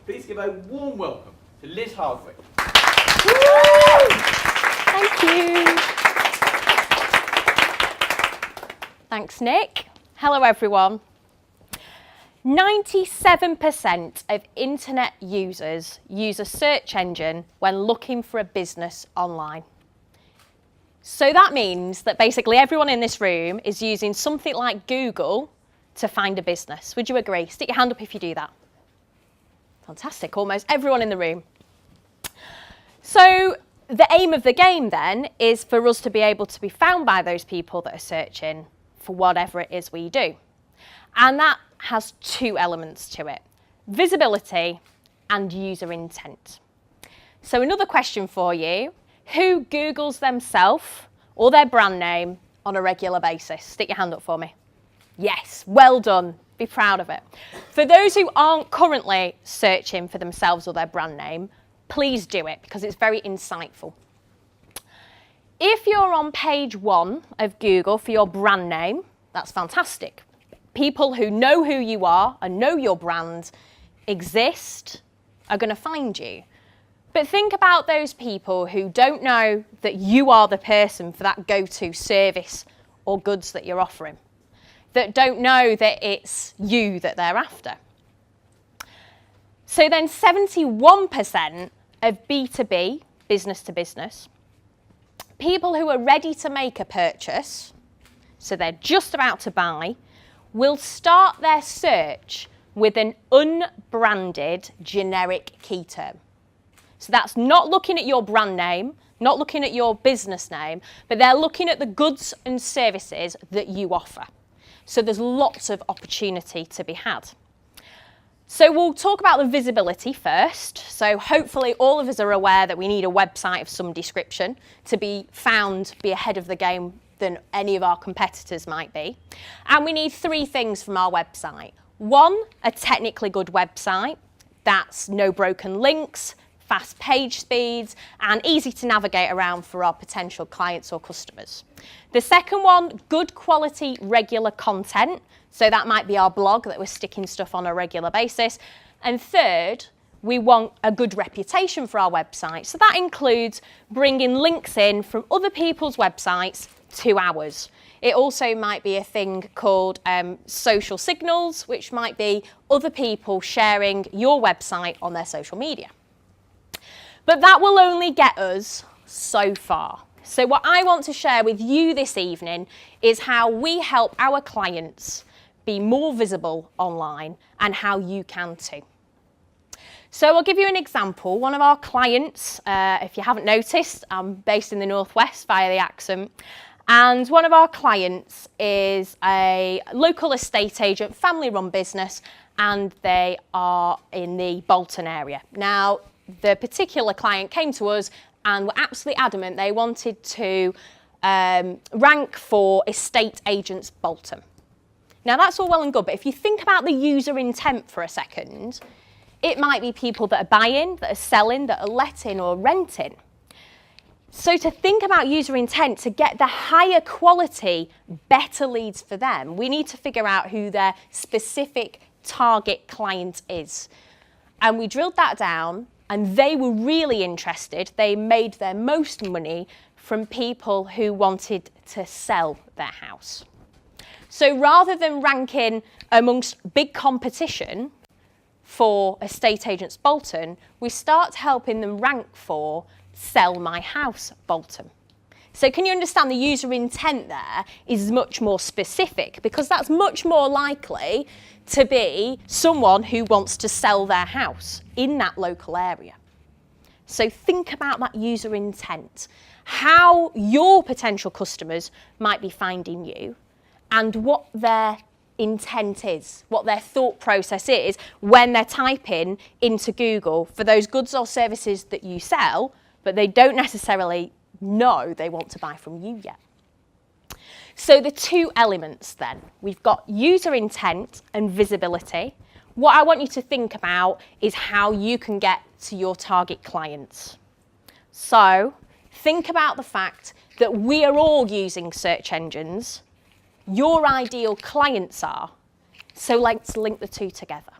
Please give a warm welcome to Liz Hardwick. Thank you. Thanks, Nick. Hello, everyone. 97% of internet users use a search engine when looking for a business online. So that means that basically everyone in this room is using something like Google to find a business. Would you agree? Stick your hand up if you do that. Fantastic, almost everyone in the room. So the aim of the game then is for us to be able to be found by those people that are searching for whatever it is we do. And that has two elements to it: visibility and user intent. So another question for you: who Googles themselves or their brand name on a regular basis? Stick your hand up for me. Yes, well done. Be proud of it. For those who aren't currently searching for themselves or their brand name, please do it because it's very insightful. If you're on page 1 of Google for your brand name, that's fantastic. People who know who you are and know your brand exist are going to find you. But think about those people who don't know that you are the person for that go-to service or goods that you're offering, that don't know that it's you that they're after. So then 71% of B2B, business to business, people who are ready to make a purchase, so they're just about to buy, will start their search with an unbranded generic key term. So that's not looking at your brand name, not looking at your business name, but they're looking at the goods and services that you offer. So there's lots of opportunity to be had. So we'll talk about the visibility first. So hopefully all of us are aware that we need a website of some description to be found, be ahead of the game than any of our competitors might be. And we need 3 things from our website. 1, a technically good website. That's no broken links, fast page speeds, and easy to navigate around for our potential clients or customers. The second one, good quality regular content. So that might be our blog that we're sticking stuff on a regular basis. And third, we want a good reputation for our website. So that includes bringing links in from other people's websites to ours. It also might be a thing called social signals, which might be other people sharing your website on their social media. But that will only get us so far. So what I want to share with you this evening is how we help our clients be more visible online and how you can too. So I'll give you an example. One of our clients, if you haven't noticed, I'm based in the Northwest via the accent, and one of our clients is a local estate agent, family-run business, and they are in the Bolton area. Now, the particular client came to us and were absolutely adamant they wanted to rank for estate agents Bolton. Now that's all well and good, but if you think about the user intent for a second, it might be people that are buying, that are selling, that are letting or renting. So to think about user intent, to get the higher quality, better leads for them, we need to figure out who their specific target client is. And we drilled that down, and they were really interested. They made their most money from people who wanted to sell their house. So rather than ranking amongst big competition for estate agents Bolton, we start helping them rank for Sell My House Bolton. So can you understand the user intent there is much more specific, because that's much more likely to be someone who wants to sell their house in that local area. So think about that user intent, how your potential customers might be finding you and what their intent is, what their thought process is when they're typing into Google for those goods or services that you sell, but they don't necessarily know they want to buy from you yet. So the 2 elements then, we've got user intent and visibility. What I want you to think about is how you can get to your target clients. So think about the fact that we are all using search engines. Your ideal clients are. So let's link the 2 together.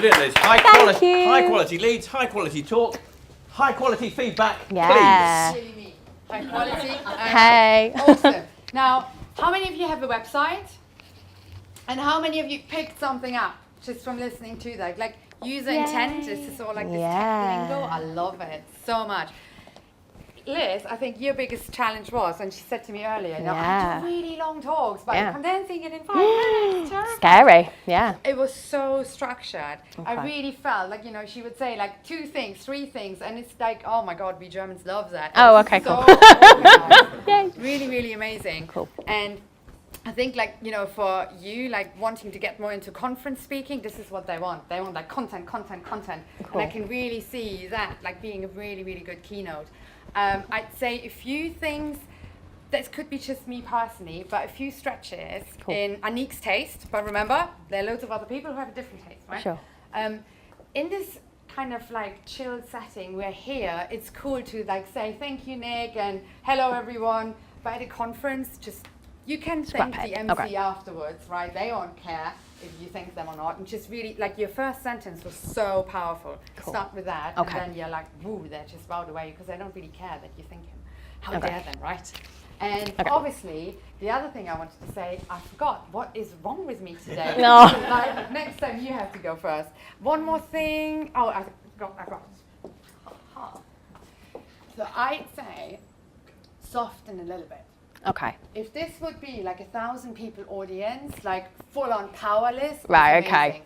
Brilliant, Liz. High quality leads, high quality talk, high quality feedback. Yeah. Really me. High quality. Hey. Awesome. Now, how many of you have a website? And how many of you picked something up just from listening to that? Like user intent, this is all like this tech lingo. I love it so much. Liz, I think your biggest challenge was, and she said to me earlier, you know, I do really long talks, but I'm condensing it in 5 minutes. Terrible. Scary, yeah. It was so structured. Okay. I really felt like, you know, she would say like 2 things, 3 things, and it's like, oh my God, we Germans love that. Oh, okay, so cool. Yay. Really, really amazing. Cool. And I think, like, you know, for you, like, wanting to get more into conference speaking, this is what they want. They want, like, content. Cool. And I can really see that, like, being a really, really good keynote. I'd say a few things, this could be just me personally, but a few stretches in Anik's taste. But remember, there are loads of other people who have a different taste, right? Sure. In this kind of, like, chilled setting, we're here, it's cool to, like, say, thank you, Nick, and hello, everyone. But at a conference, just... You can thank the MC afterwards, right? They won't care if you thank them or not. And just really, like, your first sentence was so powerful. Cool. Start with that, and then you're like, woo, they're just bowed away because they don't really care that you thank him. How dare them, right? And obviously, the other thing I wanted to say, I forgot. What is wrong with me today? No. Like, next time you have to go first. One more thing. Oh, I got it. So I'd say soften a little bit. Okay. If this would be like 1,000 people audience, like full on powerless, Right, okay.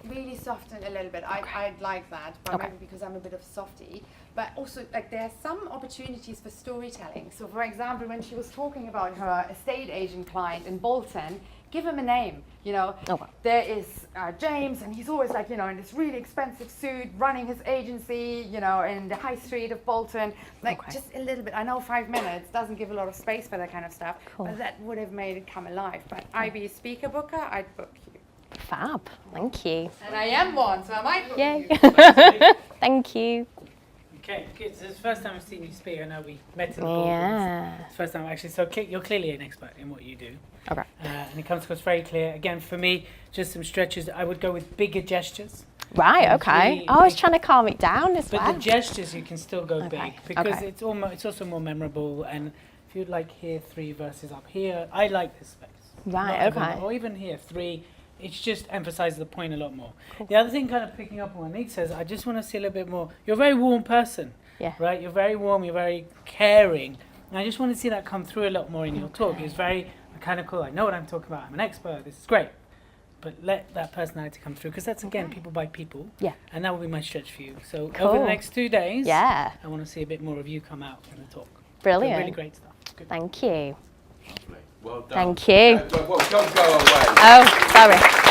Really soften a little bit. I'd like that, but maybe because I'm a bit of a softie. But also, like, there are some opportunities for storytelling. So, for example, when she was talking about her estate agent client in Bolton, give him a name. You know, there is James, and he's always like, you know, in this really expensive suit, running his agency, you know, in the high street of Bolton. Like, just a little bit. I know 5 minutes doesn't give a lot of space for that kind of stuff, but that would have made it come alive. But I'd be a speaker booker, I'd book you. Fab. Thank you. And I am one, so I might book Yay. you. Thank you. Okay, good. So it's the first time I've seen you speak. I know we met in the ballroom. It's the first time actually. So you're clearly an expert in what you do. Okay. And it comes across very clear. Again, for me, just some stretches. I would go with bigger gestures. Right, okay. I was trying to calm it down as well. But the gestures, you can still go big because it's also more memorable. And if you'd like here 3 verses up here, I like this space. Right, okay. Or even here 3. It just emphasises the point a lot more. Cool. The other thing, kind of picking up on what Nick says, I just want to see a little bit more. You're a very warm person, right? You're very warm, you're very caring. And I just want to see that come through a lot more in your talk. It's very mechanical. I know what I'm talking about. I'm an expert. This is great. But let that personality come through, because that's, again, people by people. Yeah. And that will be my stretch for you. So over the next 2 days, I want to see a bit more of you come out in the talk. Brilliant. So really great stuff. Good. Thank you. Lovely. Well done. Thank you. Well, don't go away. Oh, sorry.